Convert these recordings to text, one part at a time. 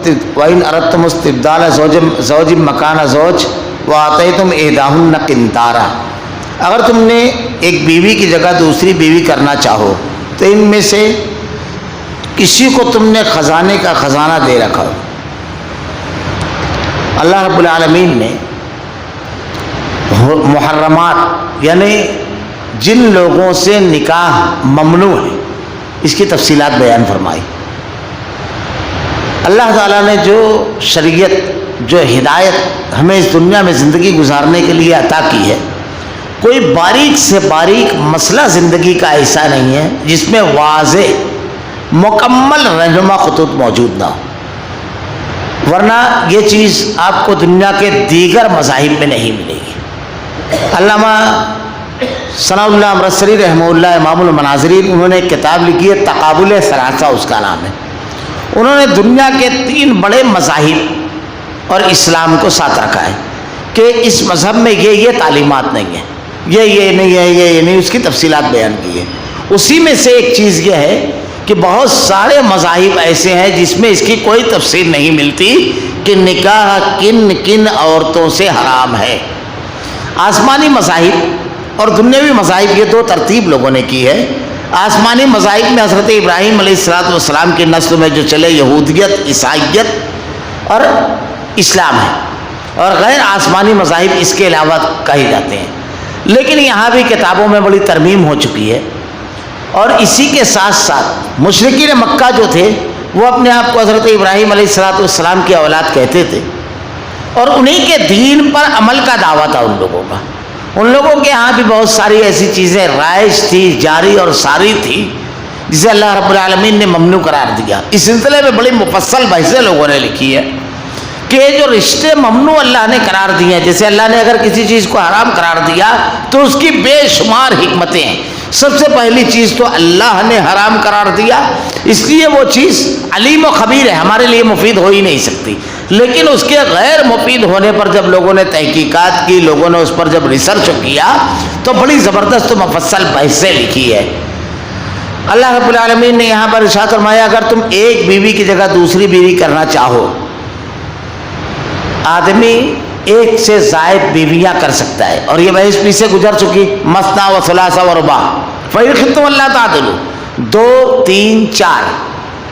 وَإِنْ أَرَدْتُمُ اسْتِبْدَالَ زَوْجٍ مَكَانَ زَوْجٍ وَآتَيْتُمْ إِحْدَاهُنَّ قِنْطَارًا، اگر تم نے ایک بیوی کی جگہ دوسری بیوی کرنا چاہو تو ان میں سے کسی کو تم نے خزانے کا خزانہ دے رکھا ہو۔ اللہ رب العالمین نے محرمات یعنی جن لوگوں سے نکاح ممنوع ہے اس کی تفصیلات بیان فرمائی۔ اللہ تعالیٰ نے جو شریعت جو ہدایت ہمیں اس دنیا میں زندگی گزارنے کے لیے عطا کی ہے، کوئی باریک سے باریک مسئلہ زندگی کا ایسا نہیں ہے جس میں واضح مکمل رہنما خطوط موجود نہ ہو، ورنہ یہ چیز آپ کو دنیا کے دیگر مذاہب میں نہیں ملے گی۔ علامہ ثناء اللہ امرتسری رحمہ اللہ امام المناظرین، انہوں نے ایک کتاب لکھی ہے تقابل ثلاثہ، اس کا نام ہے۔ انہوں نے دنیا کے 3 بڑے مذاہب اور اسلام کو ساتھ رکھا ہے کہ اس مذہب میں یہ تعلیمات نہیں ہے، یہ نہیں ہے، یہ نہیں، اس کی تفصیلات بیان کی ہے۔ اسی میں سے ایک چیز یہ ہے کہ بہت سارے مذاہب ایسے ہیں جس میں اس کی کوئی تفصیل نہیں ملتی کہ نکاح کن کن عورتوں سے حرام ہے۔ آسمانی مذاہب اور دنیاوی مذاہب، یہ 2 ترتیب لوگوں نے کی ہے۔ آسمانی مذاہب میں حضرت ابراہیم علیہ السلام کی نسل میں جو چلے یہودیت، عیسائیت اور اسلام ہے، اور غیر آسمانی مذاہب اس کے علاوہ کہے جاتے ہیں۔ لیکن یہاں بھی کتابوں میں بڑی ترمیم ہو چکی ہے، اور اسی کے ساتھ ساتھ مشرکین مکہ جو تھے وہ اپنے آپ کو حضرت ابراہیم علیہ السلام کی اولاد کہتے تھے، اور انہی کے دین پر عمل کا دعویٰ تھا ان لوگوں کا۔ ان لوگوں کے ہاں بھی بہت ساری ایسی چیزیں رائج تھی، جاری اور ساری تھی، جسے اللہ رب العالمین نے ممنوع قرار دیا۔ اس سلسلے میں بڑی مفصل بحثیں لوگوں نے لکھی ہے کہ جو رشتے ممنوع اللہ نے قرار دیے ہیں، جیسے اللہ نے اگر کسی چیز کو حرام قرار دیا تو اس کی بے شمار حکمتیں ہیں۔ سب سے پہلی چیز تو اللہ نے حرام قرار دیا، اس لیے وہ چیز علیم و خبیر ہے، ہمارے لیے مفید ہو ہی نہیں سکتی۔ لیکن اس کے غیر مفید ہونے پر جب لوگوں نے تحقیقات کی، لوگوں نے اس پر جب ریسرچ کیا تو بڑی زبردست و مفصل بحثیں لکھی ہے۔ اللہ رب العالمین نے یہاں پر ارشاد فرمایا اگر تم ایک بیوی کی جگہ دوسری بیوی کرنا چاہو، آدمی ایک سے زائد بیویاں کر سکتا ہے، اور یہ بحث پیچھے گزر چکی، مثنی و ثلاثہ و رباع، فَإِنْ خِفْتُمْ أَلَّا تَعْدِلُوا، 2 3 4،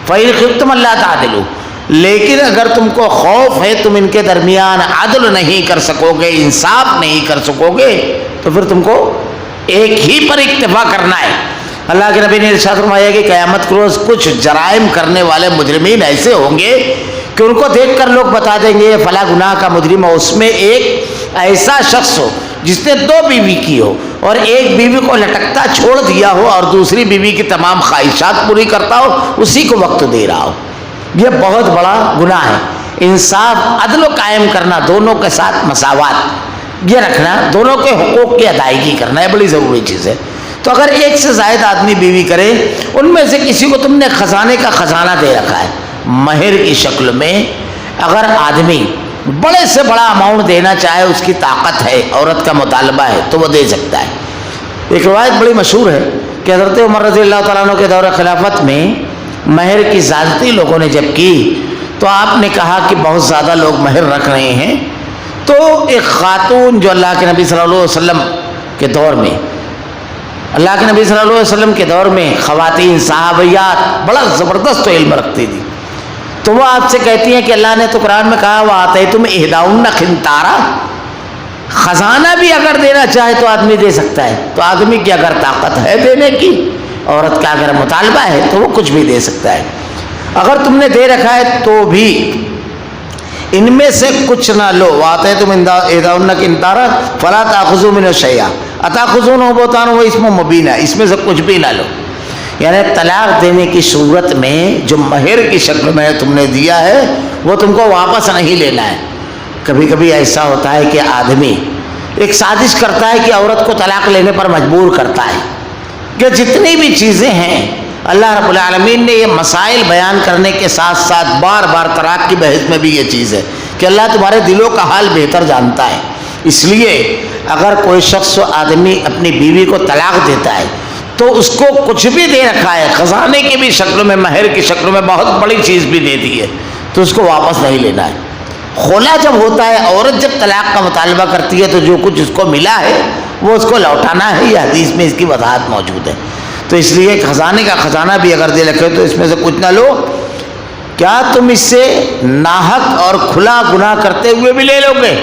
فَإِنْ خِفْتُمْ أَلَّا تَعْدِلُوا، لیکن اگر تم کو خوف ہے تم ان کے درمیان عدل نہیں کر سکو گے، انصاف نہیں کر سکو گے، تو پھر تم کو ایک ہی پر اکتفا کرنا ہے۔ اللہ کے نبی نے ارشاد فرمایا کہ قیامت کے روز کچھ جرائم کرنے والے مجرمین ایسے ہوں گے کہ ان کو دیکھ کر لوگ بتا دیں گے یہ فلاں گناہ کا مجرم ہے۔ اس میں ایک ایسا شخص ہو جس نے 2 بیوی کی ہو اور ایک بیوی کو لٹکتا چھوڑ دیا ہو اور دوسری بیوی کی تمام خواہشات پوری کرتا ہو، اسی کو وقت دے رہا ہو، یہ بہت بڑا گناہ ہے۔ انصاف، عدل و قائم کرنا، دونوں کے ساتھ مساوات یہ رکھنا، دونوں کے حقوق کی ادائیگی کرنا، یہ بڑی ضروری چیز ہے۔ تو اگر ایک سے زائد آدمی بیوی کرے، ان میں سے کسی کو تم نے خزانے کا خزانہ دے رکھا ہے، مہر کی شکل میں، اگر آدمی بڑے سے بڑا اماؤنٹ دینا چاہے، اس کی طاقت ہے، عورت کا مطالبہ ہے تو وہ دے سکتا ہے۔ ایک روایت بڑی مشہور ہے کہ حضرت عمر رضی اللہ تعالیٰ عنہ کے دور خلافت میں مہر کی زیادتی لوگوں نے جب کی تو آپ نے کہا کہ بہت زیادہ لوگ مہر رکھ رہے ہیں، تو ایک خاتون جو اللہ کے نبی صلی اللہ علیہ وسلم کے دور میں، اللہ کے نبی صلی اللہ علیہ وسلم کے دور میں خواتین صحابیات بڑا زبردست علم رکھتی تھی، تو وہ آپ سے کہتی ہیں کہ اللہ نے تو قرآن میں کہا وَآتَيْتُمْ إِحْدَاهُنَّ قِنْطَارًا، خزانہ بھی اگر دینا چاہے تو آدمی دے سکتا ہے۔ تو آدمی کی اگر طاقت ہے دینے کی، عورت کا اگر مطالبہ ہے تو وہ کچھ بھی دے سکتا ہے۔ اگر تم نے دے رکھا ہے تو بھی ان میں سے کچھ نہ لو، وَآتَيْتُمْ إِحْدَاهُنَّ قِنْطَارًا فَلَا تَأْخُذُوا مِنْهُ شَيْئًا أَتَأْخُذُونَهُ بُهْتَانًا وَإِثْمًا مُبِينًا، اس میں سے کچھ بھی نہ لو۔ یعنی طلاق دینے کی صورت میں جو مہر کی شکل میں تم نے دیا ہے وہ تم کو واپس نہیں لینا ہے۔ کبھی کبھی ایسا ہوتا ہے کہ آدمی ایک سازش کرتا ہے کہ عورت کو طلاق لینے پر مجبور کرتا ہے، کہ جتنی بھی چیزیں ہیں اللہ رب العالمین نے یہ مسائل بیان کرنے کے ساتھ ساتھ بار بار طلاق کی بحث میں بھی یہ چیز ہے کہ اللہ تمہارے دلوں کا حال بہتر جانتا ہے۔ اس لیے اگر کوئی شخص آدمی اپنی بیوی کو طلاق دیتا ہے تو اس کو کچھ بھی دے رکھا ہے، خزانے کی بھی شکل میں، مہر کی شکل میں بہت بڑی چیز بھی دے دی ہے، تو اس کو واپس نہیں لینا ہے. خلا جب ہوتا ہے، عورت جب طلاق کا مطالبہ کرتی ہے تو جو کچھ اس کو ملا ہے وہ اس کو لوٹانا ہے. یہ حدیث میں اس کی وضاحت موجود ہے. تو اس لیے خزانے کا خزانہ بھی اگر دے رکھے تو اس میں سے کچھ نہ لو. کیا تم اس سے ناحق اور کھلا گناہ کرتے ہوئے بھی لے لو گے؟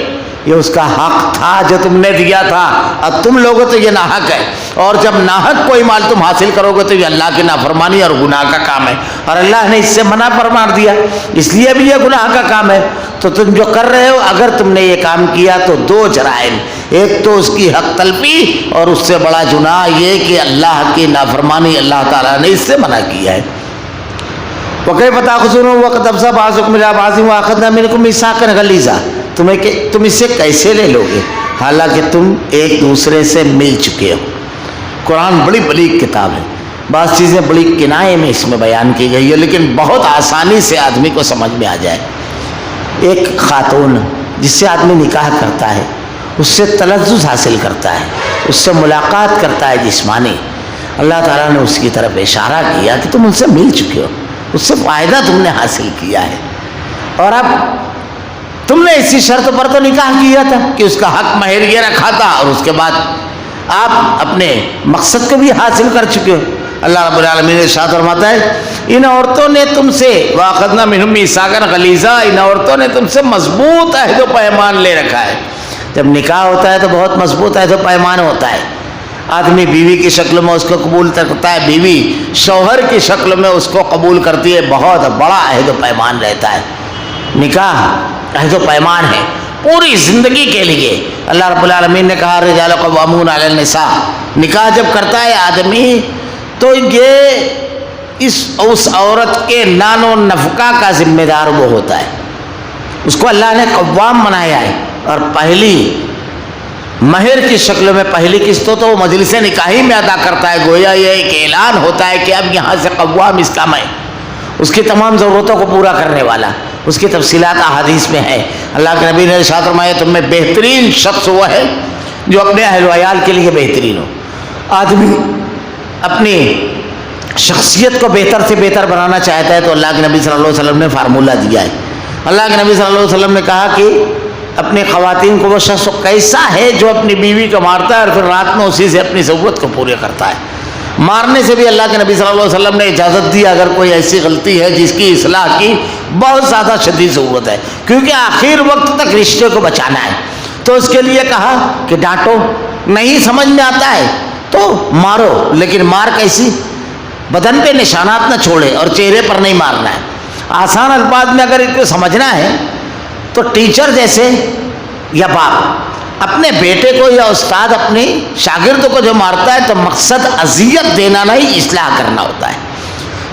یہ اس کا حق تھا جو تم نے دیا تھا، اور تم لوگوں تو یہ ناحق ہے. اور جب ناحق کوئی مال تم حاصل کرو گے تو یہ اللہ کی نافرمانی اور گناہ کا کام ہے، اور اللہ نے اس سے منع فرما دیا، اس لیے بھی یہ گناہ کا کام ہے. تو تم جو کر رہے ہو، اگر تم نے یہ کام کیا تو دو جرائم، ایک تو اس کی حق تلفی، اور اس سے بڑا گناہ یہ کہ اللہ کی نافرمانی اللہ تعالیٰ نے اس سے منع کیا ہے. وَكَيْفَ تَأْخُذُونَهُ وَقَدْ أَفْضَىٰ بَعْضُكُمْ إِلَىٰ بَعْضٍ وَأَخَذْنَا مِنكُم مِيثَاقًا غَلِيظًا. تم اسے کیسے لے لو گے حالانکہ تم ایک دوسرے سے مل چکے ہو. قرآن بڑی بڑی کتاب ہے، بعض چیزیں بڑی کنایے میں اس میں بیان کی گئی ہے، لیکن بہت آسانی سے آدمی کو سمجھ میں آ جائے. ایک خاتون جس سے آدمی نکاح کرتا ہے، اس سے تلذذ حاصل کرتا ہے، اس سے ملاقات کرتا ہے جسمانی. اللہ تعالیٰ نے اس کی طرف اشارہ کیا کہ تم ان سے مل چکے ہو، اس سے فائدہ تم نے حاصل کیا ہے، اور اب تم نے اسی شرط پر تو نکاح کیا تھا کہ اس کا حق مہر یہ رکھا تھا، اور اس کے بعد آپ اپنے مقصد کو بھی حاصل کر چکے ہو. اللہ رب العالمین نے ارشاد فرماتا ہے ان عورتوں نے تم سے وَأَخَذْنَا مِنْهُم مِيثَاقًا غَلِيظًا، ان عورتوں نے تم سے مضبوط عہد و پیمان لے رکھا ہے. جب نکاح ہوتا ہے تو بہت مضبوط عہد و پیمان ہوتا ہے. آدمی بیوی کی شکل میں اس کو قبول کرتا ہے، بیوی شوہر کی شکل میں اس کو قبول کرتی ہے. بہت بڑا عہد و پیمان رہتا ہے. نکاح عہد و پیمان ہے پوری زندگی کے لیے. اللہ رب العالمین نے کہا الرجال قوامون علی النساء. نکاح جب کرتا ہے آدمی تو یہ اس عورت کے نان و نفقہ کا ذمہ دار وہ ہوتا ہے. اس کو اللہ نے قوام بنایا ہے، اور پہلی مہر کی شکل میں پہلی قسط تو وہ مجلس نکاحی میں ادا کرتا ہے. گویا یہ ایک اعلان ہوتا ہے کہ اب یہاں سے قوام اس کا میں، اس کی تمام ضرورتوں کو پورا کرنے والا. اس کی تفصیلات احادیث میں ہے. اللہ کے نبی نے ارشاد فرمایا تم میں بہترین شخص وہ ہے جو اپنے اہل و عیال کے لیے بہترین ہو. آدمی اپنی شخصیت کو بہتر سے بہتر بنانا چاہتا ہے تو اللہ کے نبی صلی اللہ علیہ وسلم نے فارمولہ دیا ہے. اللہ کے نبی صلی اللہ علیہ وسلم نے کہا کہ اپنی خواتین کو وہ شخص کیسا ہے جو اپنی بیوی کو مارتا ہے اور پھر رات میں اسی سے اپنی ضرورت کو پورے کرتا ہے. مارنے سے بھی اللہ کے نبی صلی اللہ علیہ وسلم نے اجازت دی اگر کوئی ایسی غلطی ہے جس کی اصلاح کی بہت زیادہ شدید ضرورت ہے، کیونکہ آخر وقت تک رشتے کو بچانا ہے. تو اس کے لیے کہا کہ ڈانٹو، نہیں سمجھ میں آتا ہے تو مارو، لیکن مار کیسی؟ بدن پہ نشانات نہ چھوڑے اور چہرے پر نہیں مارنا ہے. آسان الفاظ میں اگر اس کو سمجھنا ہے تو ٹیچر جیسے یا باپ اپنے بیٹے کو یا استاد اپنی شاگرد کو جو مارتا ہے تو مقصد اذیت دینا نہیں، اصلاح کرنا ہوتا ہے.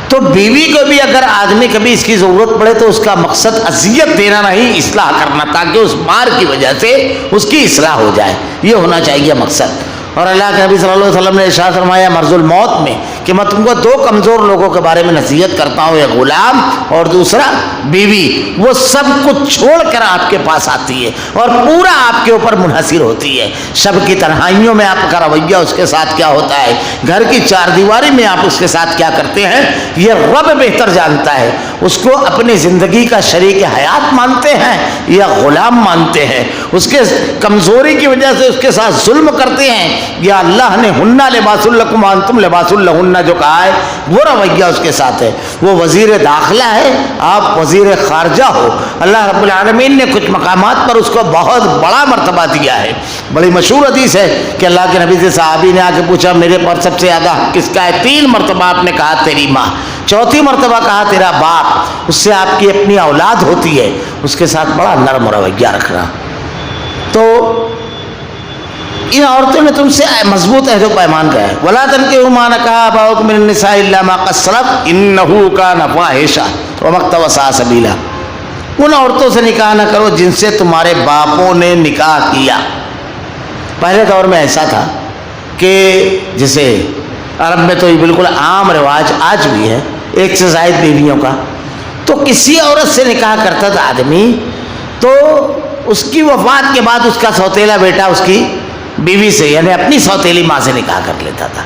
تو بیوی کو بھی اگر آدمی کبھی اس کی ضرورت پڑے تو اس کا مقصد اذیت دینا نہیں، اصلاح کرنا، تاکہ اس مار کی وجہ سے اس کی اصلاح ہو جائے. یہ ہونا چاہیے مقصد. اور اللہ کے نبی صلی اللہ علیہ وسلم نے ارشاد فرمایا مرض الموت میں کہ میں تم کو دو کمزور لوگوں کے بارے میں نصیحت کرتا ہوں، ایک غلام اور دوسرا بیوی. وہ سب کچھ چھوڑ کر آپ کے پاس آتی ہے اور پورا آپ کے اوپر منحصر ہوتی ہے. شب کی تنہائیوں میں آپ کا رویہ اس کے ساتھ کیا ہوتا ہے، گھر کی چار دیواری میں آپ اس کے ساتھ کیا کرتے ہیں، یہ رب بہتر جانتا ہے. اس کو اپنی زندگی کا شریک حیات مانتے ہیں یا غلام مانتے ہیں، اس کے کمزوری کی وجہ سے اس کے ساتھ ظلم کرتے ہیں، یا اللہ نے ہنہ لباس لکم وانتم لباس لہن جو کہا ہے وہ رویہ اس کے ساتھ ہے. وہ وزیر داخلہ ہے، آپ وزیر خارجہ ہو. اللہ رب العالمین نے کچھ مقامات پر اس کو بہت بڑا مرتبہ دیا ہے. بڑی مشہور حدیث ہے کہ اللہ کے نبی سے صحابی نے آ کے پوچھا میرے پر سب سے زیادہ حق کس کا ہے؟ 3 مرتبہ آپ نے کہا تیری ماں، 4تھی مرتبہ کہا تیرا باپ. اس سے آپ کی اپنی اولاد ہوتی ہے، اس کے ساتھ بڑا نرم رویہ رکھنا. تو ان عورتوں نے تم سے مضبوط عہد و پیمان کا ہے. وَلَا تَنكِحُوا مَا نَكَحَ آبَاؤُكُم مِّنَ النِّسَاءِ إِلَّا مَا قَدْ سَلَفَ إِنَّهُ كَانَ فَاحِشَةً وَمَقْتًا وَسَاءَ سَبِيلًا. ان عورتوں سے نکاح نہ کرو جن سے تمہارے باپوں نے نکاح کیا. پہلے دور میں ایسا تھا کہ جسے عرب میں تو یہ بالکل عام رواج آج بھی ہے، 1 سے زائد بیویوں کا. تو کسی عورت سے نکاح کرتا تھا آدمی تو اس کی وفات کے بعد اس کا سوتیلا بیٹا اس کی بیوی سے یعنی اپنی سوتیلی ماں سے نکاح کر لیتا تھا.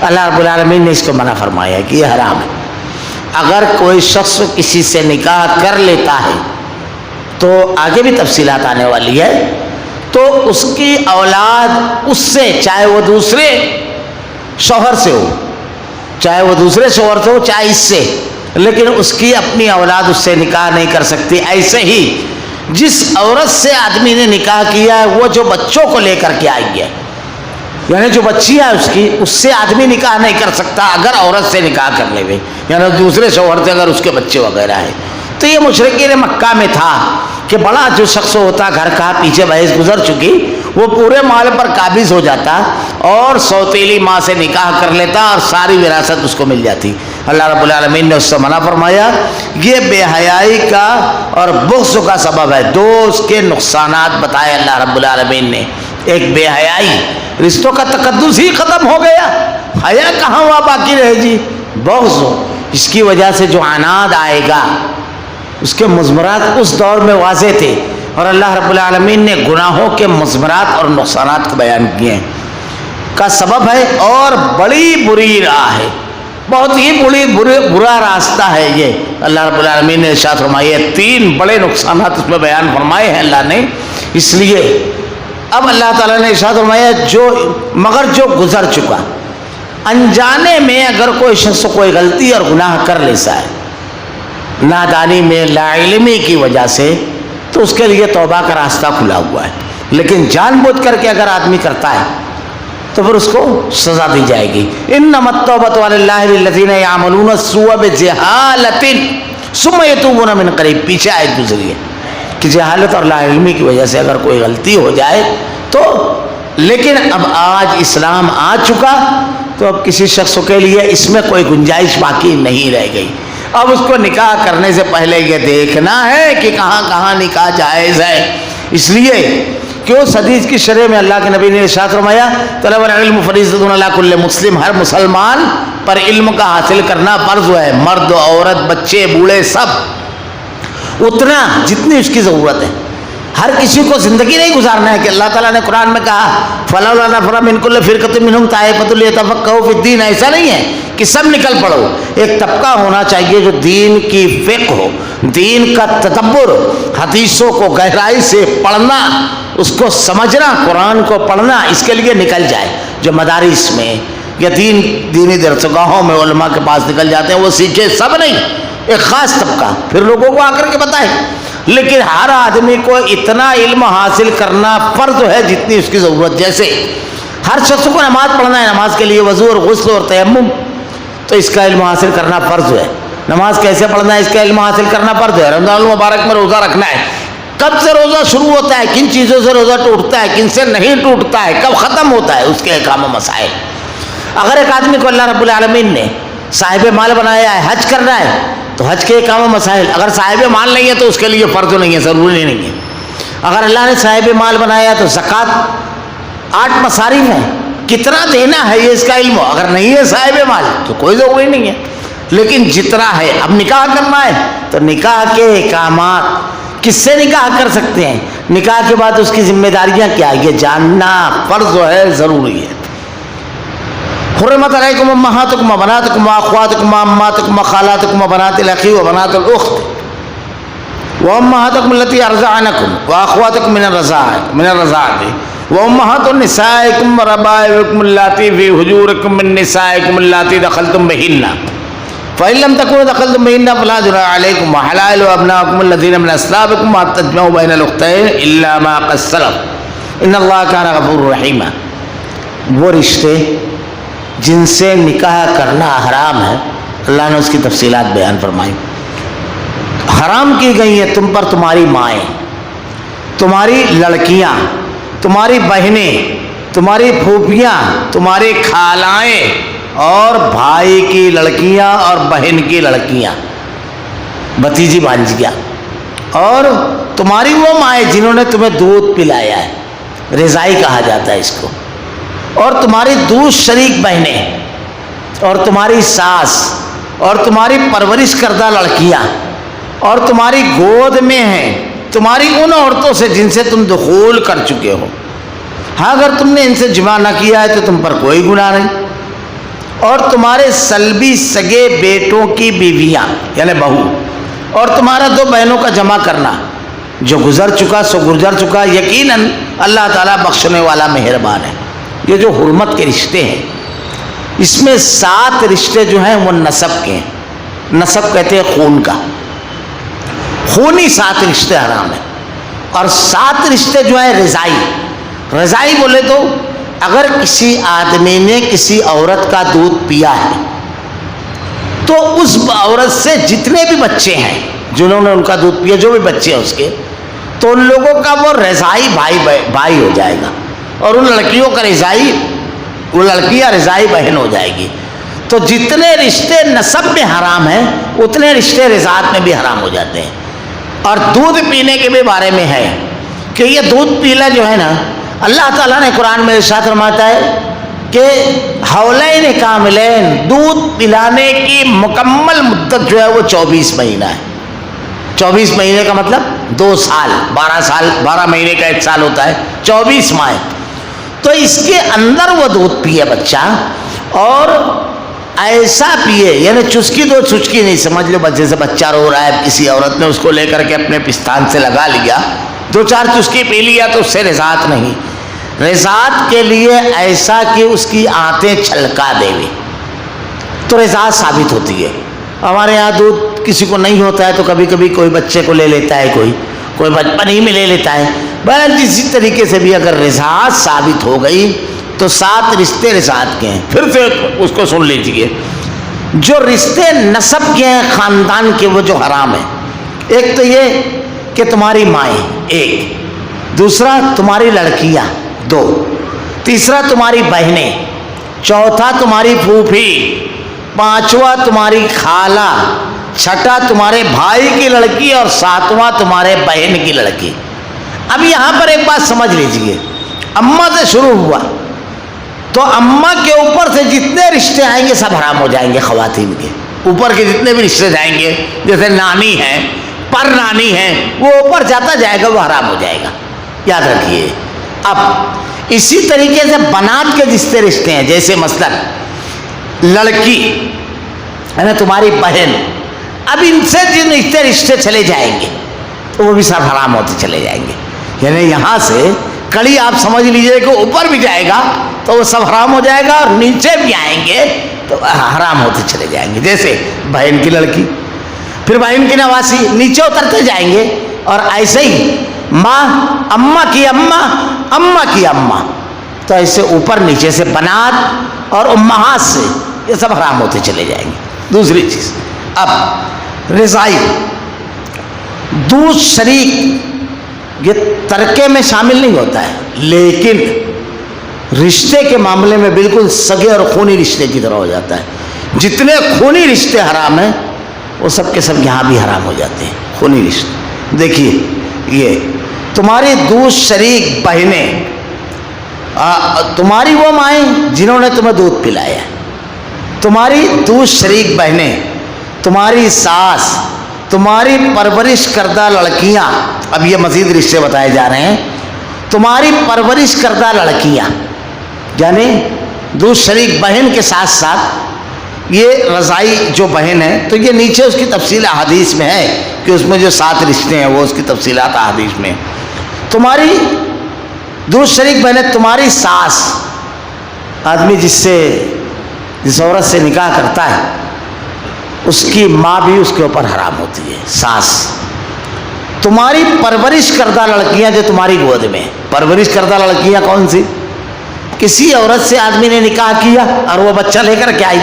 اللہ رب العالمین نے اس کو منع فرمایا کہ یہ حرام ہے. اگر کوئی شخص کسی سے نکاح کر لیتا ہے تو آگے بھی تفصیلات آنے والی ہے، تو اس کی اولاد اس سے، چاہے وہ دوسرے شوہر سے ہو، چاہے وہ دوسرے شوہر سے ہو، چاہے اس سے، لیکن اس کی اپنی اولاد اس سے نکاح نہیں کر سکتی۔ ایسے ہی جس عورت سے آدمی نے نکاح کیا ہے وہ جو بچوں کو لے کر کے آئی ہے، یعنی جو بچی ہے اس کی، اس سے آدمی نکاح نہیں کر سکتا اگر عورت سے نکاح کر لے ہوئے، یعنی دوسرے شوہر سے اگر اس کے بچے وغیرہ ہیں۔ تو یہ مشرکین مکہ میں تھا کہ بڑا جو شخص ہوتا گھر کا، پیچھے بحث گزر چکی، وہ پورے مال پر قابض ہو جاتا اور سوتیلی ماں سے نکاح کر لیتا اور ساری وراثت اس کو مل جاتی۔ اللہ رب العالمین نے اس سے منع فرمایا، یہ بے حیائی کا اور بغض کا سبب ہے۔ دو اس کے نقصانات بتائے اللہ رب العالمین نے، ایک بے حیائی، رشتوں کا تقدس ہی ختم ہو گیا، حیا کہاں ہوا باقی رہے جی، بغض، اس کی وجہ سے جو عناد آئے گا اس کے مضمرات اس دور میں واضح تھے، اور اللہ رب العالمین نے گناہوں کے مضمرات اور نقصانات کو بیان کیے ہیں کا سبب ہے، اور بڑی بری راہ ہے، بہت ہی برا راستہ ہے یہ۔ اللہ رب العالمین نے ارشاد فرمایا، تین بڑے نقصانات اس میں بیان فرمائے ہیں اللہ نے، اس لیے اب اللہ تعالیٰ نے ارشاد فرمایا مگر جو گزر چکا، انجانے میں اگر کوئی شخص کوئی غلطی اور گناہ کر لیتا ہے، نادانی میں، لا علمی کی وجہ سے، تو اس کے لیے توبہ کا راستہ کھلا ہوا ہے، لیکن جان بوجھ کر کے اگر آدمی کرتا ہے تو پھر اس کو سزا دی جائے گی۔ انما التوبۃ علی اللہ للذین یعملون السوء بجہالۃ ثم یتوبون من قریب، پیچھے آیت گزری ہے کہ جہالت اور لا علمی کی وجہ سے اگر کوئی غلطی ہو جائے تو، لیکن اب آج اسلام آ چکا تو اب کسی شخص کے لیے اس میں کوئی گنجائش باقی نہیں رہ گئی۔ اب اس کو نکاح کرنے سے پہلے یہ دیکھنا ہے کہ کہاں کہاں نکاح جائز ہے، اس لیے کہ اس حدیث کی شرح میں اللہ کے نبی نے ارشاد فرمایا، طلب العلم فریضۃ علی کل مسلم، ہر مسلمان پر علم کا حاصل کرنا فرض ہے، مرد عورت بچے بوڑھے سب، اتنا جتنی اس کی ضرورت ہے۔ ہر کسی کو زندگی نہیں گزارنا ہے کہ اللہ تعالیٰ نے قرآن میں کہا فلولا نفر من کل فرقۃ منہم طائفۃ لیتفقہوا فی الدین، ایسا نہیں ہے کہ سب نکل پڑو، ایک طبقہ ہونا چاہیے جو دین کی فقہ ہو، دین کا تدبر، حدیثوں کو گہرائی سے پڑھنا، اس کو سمجھنا، قرآن کو پڑھنا، اس کے لیے نکل جائے۔ جو مدارس میں یا دینی درسگاہوں میں علماء کے پاس نکل جاتے ہیں وہ سیکھے، سب نہیں، ایک خاص طبقہ، پھر لوگوں کو آ کر کے بتائے، لیکن ہر آدمی کو اتنا علم حاصل کرنا فرض ہے جتنی اس کی ضرورت۔ جیسے ہر شخص کو نماز پڑھنا ہے، نماز کے لیے وضو اور غسل اور تیمم، تو اس کا علم حاصل کرنا فرض ہے۔ نماز کیسے پڑھنا ہے اس کا علم حاصل کرنا فرض ہے۔ رمضان المبارک میں روزہ رکھنا ہے، کب سے روزہ شروع ہوتا ہے، کن چیزوں سے روزہ ٹوٹتا ہے، کن سے نہیں ٹوٹتا ہے، کب ختم ہوتا ہے، اس کے احکام و مسائل۔ اگر ایک آدمی کو اللہ رب العالمین نے صاحب مال بنایا ہے، حج کرنا ہے، تو حج کے احکام و مسائل، اگر صاحب مال نہیں ہے تو اس کے لیے فرض نہیں ہے، ضروری نہیں ہے۔ اگر اللہ نے صاحب مال بنایا تو زکوٰۃ 8 مصارف ہیں، کتنا دینا ہے یہ اس کا علم ہو، اگر نہیں ہے صاحب مال تو کوئی ضروری نہیں ہے، لیکن جتنا ہے۔ اب نکاح کرنا ہے تو نکاح کے احکامات، کس سے نکاح کر سکتے ہیں، نکاح کے بعد اس کی ذمہ داریاں کیا، یہ جاننا فرض ہے، ضروری ہے۔ حرمت علیکم امہاتکم وبناتکم واخواتکم وعماتکم وخالاتکم وبنات الاخ وبنات الاخت وامہاتکم التی ارضعنکم واخواتکم من الرضاعۃ وامہات نسائکم وربائبکم اللاتی فی حجورکم من نسائکم اللاتی دخلتم بہن فإن لم تكونوا دخلتم بهن فلا جناح عليكم وحلائل أبنائكم الذين من أصلابكم وأن تجمعوا بين الأختين إلا ما قد سلف إن الله كان غفورا رحيما۔ وہ رشتے جن سے نکاح کرنا حرام ہے، اللہ نے اس کی تفصیلات بیان فرمائی۔ حرام کی گئی ہیں تم پر تمہاری مائیں، تمہاری لڑکیاں، تمہاری بہنیں، تمہاری پھوپھیاں، تمہاری خالائیں، اور بھائی کی لڑکیاں اور بہن کی لڑکیاں، بھتیجی بھانجیاں، اور تمہاری وہ مائیں جنہوں نے تمہیں دودھ پلایا ہے، رضائی کہا جاتا ہے اس کو، اور تمہاری دودھ شریک بہنیں، اور تمہاری ساس، اور تمہاری پرورش کردہ لڑکیاں، اور تمہاری گود میں ہیں، تمہاری ان عورتوں سے جن سے تم دخول کر چکے ہو۔ ہاں اگر تم نے ان سے جمع نہ کیا ہے تو تم پر کوئی گناہ نہیں۔ اور تمہارے سلبی سگے بیٹوں کی بیویاں یعنی بہو، اور تمہارا 2 بہنوں کا جمع کرنا، جو گزر چکا سو گزر چکا، یقیناً اللہ تعالیٰ بخشنے والا مہربان ہے۔ یہ جو حرمت کے رشتے ہیں، اس میں 7 رشتے جو ہیں وہ نسب کے ہیں۔ نسب کہتے ہیں خون کا، خونی 7 رشتے حرام ہیں۔ اور 7 رشتے جو ہیں رضائی، رضائی بولے تو اگر کسی آدمی نے کسی عورت کا دودھ پیا ہے تو اس عورت سے جتنے بھی بچے ہیں جنہوں نے ان کا دودھ پیا، جو بھی بچے ہیں اس کے، تو ان لوگوں کا وہ رضائی بھائی ہو جائے گا، اور ان لڑکیوں کا رضائی، وہ لڑکیاں رضائی بہن ہو جائے گی۔ تو جتنے رشتے نسب میں حرام ہیں اتنے رشتے رضاعت میں بھی حرام ہو جاتے ہیں۔ اور دودھ پینے کے بھی بارے میں ہے کہ یہ دودھ پینا جو ہے نا، اللہ تعالیٰ نے قرآن میں ارشاد فرماتا ہے کہ حولین کاملین، دودھ پلانے کی مکمل مدت جو ہے وہ 24 مہینہ ہے۔ 24 مہینے کا مطلب 2 سال، 12 مہینے کا 1 سال ہوتا ہے، 24 ماہ۔ تو اس کے اندر وہ دودھ پیے بچہ، اور ایسا پیے، یعنی چسکی 2 چسکی نہیں، سمجھ لو بچے سے بچہ رو رہا ہے، کسی عورت نے اس کو لے کر کے اپنے پستان سے لگا لیا، 2-4 چسکی پی لیا تو اس سے رضاعت نہیں۔ رضاعت کے لیے ایسا کہ اس کی آنتیں چھلکا دے گی تو رضاعت ثابت ہوتی ہے۔ ہمارے یہاں دودھ کسی کو نہیں ہوتا ہے تو کبھی کبھی کوئی بچے کو لے لیتا ہے، کوئی بچپن ہی میں لے لیتا ہے۔ بہرحال اسی طریقے سے بھی اگر رضاعت ثابت ہو گئی تو 7 رشتے رضاعت کے ہیں۔ پھر سے اس کو سن لیجئے، جو رشتے نسب کے ہیں خاندان کے، وہ جو حرام ہیں، ایک تو یہ کہ تمہاری مائیں، 1، دوسرا تمہاری لڑکیاں، 2، تیسرا تمہاری بہنیں، چوتھا تمہاری پھوپھی، 5واں تمہاری خالہ، 6واں تمہارے بھائی کی لڑکی، اور 7واں تمہارے بہن کی لڑکی۔ اب یہاں پر ایک بات سمجھ لیجئے، اماں سے شروع ہوا تو اماں کے اوپر سے جتنے رشتے آئیں گے سب حرام ہو جائیں گے، خواتین کے اوپر کے جتنے بھی رشتے جائیں گے، جیسے نانی ہے، پر نانی ہے، وہ اوپر جاتا جائے گا، وہ حرام ہو جائے گا، یاد رکھیے۔ اب اسی طریقے سے بنات کے جتنے رشتے ہیں، جیسے مثلا لڑکی ہے نا، تمہاری بہن، اب ان سے جن رشتے چلے جائیں گے تو وہ بھی سب حرام ہوتے چلے جائیں گے۔ یعنی یہاں سے کڑی آپ سمجھ لیجئے کہ اوپر بھی جائے گا تو وہ سب حرام ہو جائے گا، اور نیچے بھی آئیں گے تو حرام ہوتے چلے جائیں گے۔ جیسے بہن کی لڑکی، پھر بہن کی نواسی، نیچے اترتے جائیں گے، اور ایسے ہی ماں، اماں کی اماں، اماں کی اماں، تو ایسے اوپر نیچے سے بنات اور امہات سے یہ سب حرام ہوتے چلے جائیں گے۔ دوسری چیز، اب رضائی، دودھ شریک، یہ ترکے میں شامل نہیں ہوتا ہے، لیکن رشتے کے معاملے میں بالکل سگے اور خونی رشتے کی طرح ہو جاتا ہے۔ جتنے خونی رشتے حرام ہیں وہ سب کے سب یہاں بھی حرام ہو جاتے ہیں، خونی رشتے۔ دیکھیے، یہ تمہاری دودھ شریک بہنیں، تمہاری وہ مائیں جنہوں نے تمہیں دودھ پلایا، تمہاری دودھ شریک بہنیں، تمہاری ساس، تمہاری پرورش کردہ لڑکیاں، اب یہ مزید رشتے بتائے جا رہے ہیں، تمہاری پرورش کردہ لڑکیاں، یعنی دودھ شریک بہن کے ساتھ ساتھ یہ رضائی جو بہن ہے، تو یہ نیچے اس کی تفصیل احادیث میں ہے کہ اس میں جو 7 رشتے ہیں وہ اس کی تفصیلات احادیث میں۔ تمہاری دودھ شریک بہنیں، تمہاری ساس، آدمی جس عورت سے نکاح کرتا ہے اس کی ماں بھی اس کے اوپر حرام ہوتی ہے، ساس۔ تمہاری پرورش کردہ لڑکیاں جو تمہاری گود میں، پرورش کردہ لڑکیاں کون سی؟ کسی عورت سے آدمی نے نکاح کیا اور وہ بچہ لے کر کے آئی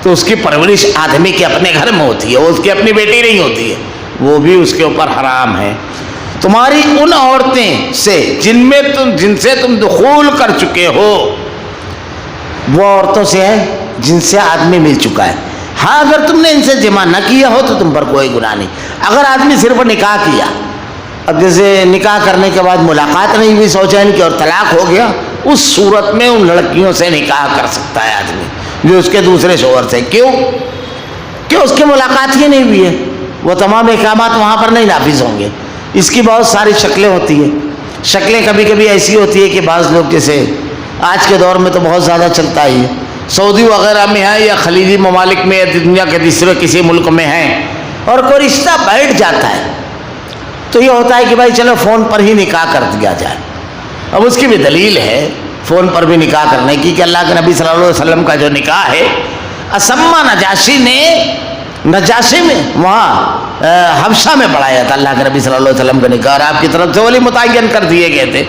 تو اس کی پرورش آدمی کے اپنے گھر میں ہوتی ہے، وہ اس کی اپنی بیٹی نہیں ہوتی ہے، وہ بھی اس کے اوپر حرام ہے۔ تمہاری ان عورتیں سے جن سے تم دخول کر چکے ہو، وہ عورتوں سے ہیں جن سے آدمی مل چکا ہے۔ ہاں، اگر تم نے ان سے جمع نہ کیا ہو تو تم پر کوئی گناہ نہیں۔ اگر آدمی صرف نکاح کیا، اب جیسے نکاح کرنے کے بعد ملاقات نہیں ہوئی سوچین کی اور طلاق ہو گیا، اس صورت میں ان لڑکیوں سے نکاح کر سکتا ہے آدمی جو اس کے دوسرے شوہر سے۔ کیوں کہ اس کی ملاقات ہی نہیں ہوئی ہے، وہ تمام احکامات وہاں پر نہیں نافذ ہوں گے۔ اس کی بہت ساری شکلیں ہوتی ہیں، شکلیں کبھی کبھی ایسی ہوتی ہے کہ بعض لوگ، جیسے آج کے دور میں تو بہت زیادہ چلتا ہی ہے، سعودی وغیرہ میں ہیں یا خلیجی ممالک میں یا دنیا کے دوسرے کسی ملک میں ہیں اور کوئی رشتہ بیٹھ جاتا ہے تو یہ ہوتا ہے کہ بھائی چلو فون پر ہی نکاح کر دیا جائے. اب اس کی بھی دلیل ہے فون پر بھی نکاح کرنے کی کہ اللہ کے نبی صلی اللہ علیہ وسلم کا جو نکاح ہے اسما نجاشی نے نجاشی میں وہاں حبشہ میں پڑھایا تھا اللہ کے نبی صلی اللہ علیہ وسلم کا نکاح, اور آپ کی طرف سے ولی متعین کر دیے گئے تھے.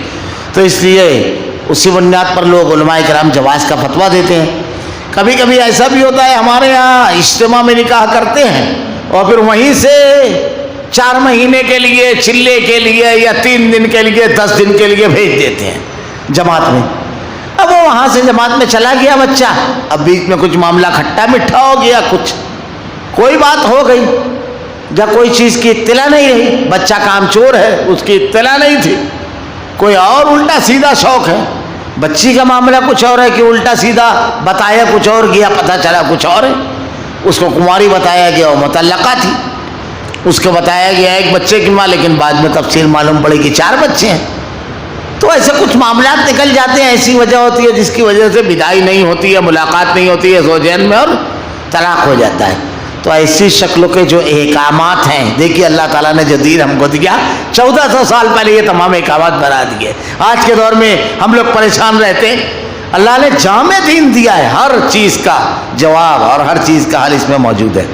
تو اس لیے اسی بنیاد پر لوگ علماء کرام جواز کا فتویٰ دیتے ہیں. کبھی کبھی ایسا بھی ہوتا ہے ہمارے یہاں اجتماع میں نکاح کرتے ہیں اور پھر وہیں سے 4 مہینے کے لیے چلے کے لیے یا 3 دن کے لیے 10 دن کے لیے بھیج دیتے ہیں جماعت میں. اب وہ وہاں سے جماعت میں چلا گیا بچہ, اب بیچ میں کچھ معاملہ کھٹا مٹھا ہو گیا, کچھ کوئی بات ہو گئی یا کوئی چیز کی اطلاع نہیں رہی, بچہ کام چور ہے اس کی اطلاع نہیں تھی, کوئی اور الٹا سیدھا شوق ہے, بچی کا معاملہ کچھ اور ہے کہ الٹا سیدھا بتایا کچھ اور گیا پتہ چلا کچھ اور ہے. اس کو کماری بتایا گیا وہ متعلقہ تھی, اس کو بتایا گیا ایک بچے کی ماں, لیکن بعد میں تفصیل معلوم پڑی کہ 4 بچے ہیں. تو ایسے کچھ معاملات نکل جاتے ہیں, ایسی وجہ ہوتی ہے جس کی وجہ سے بدائی نہیں ہوتی ہے, ملاقات نہیں ہوتی ہے زوجین میں اور طلاق ہو جاتا ہے. تو ایسی شکلوں کے جو احکامات ہیں, دیکھیے اللہ تعالیٰ نے جو دین ہم کو دیا 1400 سال پہلے یہ تمام احکامات بنا دیے. آج کے دور میں ہم لوگ پریشان رہتے ہیں, اللہ نے جامع دین دیا ہے, ہر چیز کا جواب اور ہر چیز کا حل اس میں موجود ہے.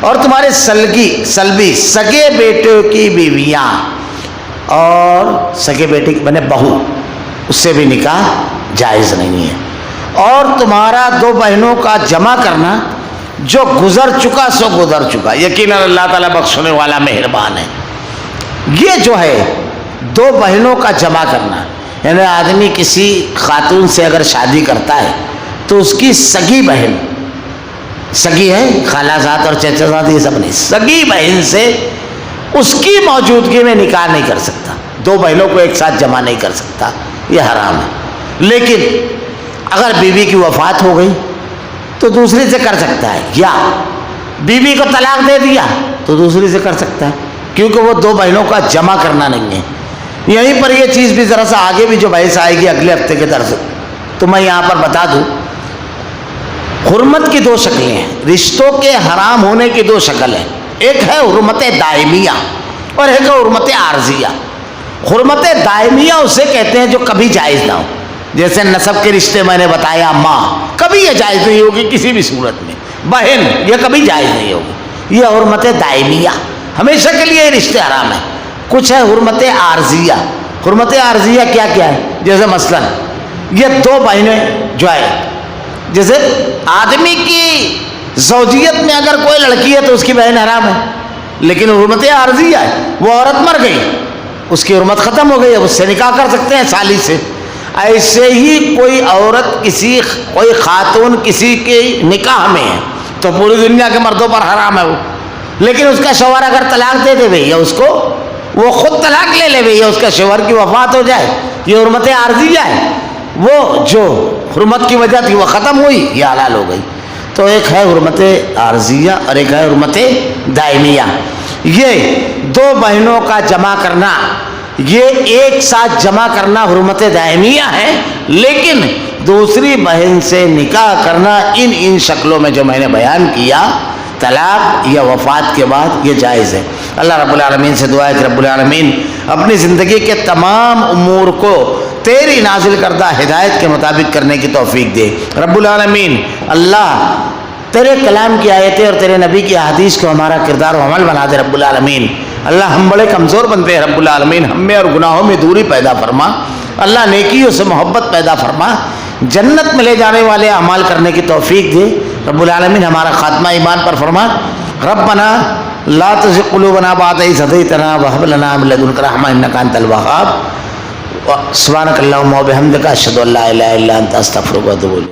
اور تمہارے سلبی سگے بیٹے کی بیویاں اور سگے بیٹے کی بنے بہو, اس سے بھی نکاح جائز نہیں ہے. اور تمہارا 2 بہنوں کا جمع کرنا, جو گزر چکا سو گزر چکا, یقیناً اللہ تعالیٰ بخشنے والا مہربان ہے. یہ جو ہے 2 بہنوں کا جمع کرنا, یعنی آدمی کسی خاتون سے اگر شادی کرتا ہے تو اس کی سگی بہن, سگی ہے خالہ زاد اور چچا زاد یہ سب نہیں, سگی بہن سے اس کی موجودگی میں نکاح نہیں کر سکتا, 2 بہنوں کو ایک ساتھ جمع نہیں کر سکتا, یہ حرام ہے. لیکن اگر بیوی کی وفات ہو گئی تو دوسری سے کر سکتا ہے, یا بیوی کو طلاق دے دیا تو دوسری سے کر سکتا ہے, کیونکہ وہ 2 بہنوں کا جمع کرنا نہیں ہے. یہیں پر یہ چیز بھی ذرا سا آگے بھی جو بحث آئے گی اگلے ہفتے کے درس, تو میں یہاں پر بتا دوں حرمت کی 2 شکلیں ہیں, رشتوں کے حرام ہونے کی 2 شکل ہیں. ایک ہے حرمت دائمیہ اور ایک ہے حرمت عارضیہ. حرمت دائمیہ اسے کہتے ہیں جو کبھی جائز نہ ہو, جیسے نسب کے رشتے میں نے بتایا, ماں کبھی یہ جائز نہیں ہوگی کسی بھی صورت میں, بہن یہ کبھی جائز نہیں ہوگی, یہ حرمت دائمیہ, ہمیشہ کے لیے یہ رشتے حرام ہیں. کچھ ہے حرمت عارضیہ. حرمت عارضیہ کیا کیا ہے, جیسے مثلا یہ 2 بہنیں جو ہے, جیسے آدمی کی زوجیت میں اگر کوئی لڑکی ہے تو اس کی بہن حرام ہے, لیکن حرمت عارضیہ ہے, وہ عورت مر گئی اس کی حرمت ختم ہو گئی, اب اس سے نکاح کر سکتے ہیں سالی سے. ایسے ہی کوئی عورت کوئی خاتون کسی کے نکاح میں ہے تو پوری دنیا کے مردوں پر حرام ہے وہ, لیکن اس کا شوہر اگر طلاق دے دے یا اس کو وہ خود طلاق لے لے یا اس کا شوہر کی وفات ہو جائے, یہ حرمت عارضیہ ہے. وہ جو حرمت کی وجہ تھی وہ ختم ہوئی, یہ حلال ہو گئی. تو ایک ہے حرمت عارضیہ اور ایک ہے حرمت دائمیہ. یہ 2 بہنوں کا جمع کرنا, یہ ایک ساتھ جمع کرنا حرمت دائمیہ ہے, لیکن دوسری بہن سے نکاح کرنا ان شکلوں میں جو میں نے بیان کیا, طلاق یا وفات کے بعد, یہ جائز ہے. اللہ رب العالمین سے دعا ہے کہ رب العالمین اپنی زندگی کے تمام امور کو تیری نازل کردہ ہدایت کے مطابق کرنے کی توفیق دے. رب العالمین اللہ تیرے کلام کی آیتیں اور تیرے نبی کی احادیث کو ہمارا کردار و عمل بنا دے. رب العالمین اللہ ہم بڑے کمزور بنتے ہیں, رب العالمین ہم میں اور گناہوں میں دوری پیدا فرما. اللہ نیکیوں سے محبت پیدا فرما, جنت میں لے جانے والے اعمال کرنے کی توفیق دے. رب العالمین ہمارا خاتمہ ایمان پر فرما. ربنا لا تزغ قلوبنا بعد إذ هديتنا وهب لنا من لدنك رحمة إنك أنت الوهاب. سبحانك اللهم وبحمدك أشهد أن لا إله إلا أنت أستغفرك وأتوب إليك.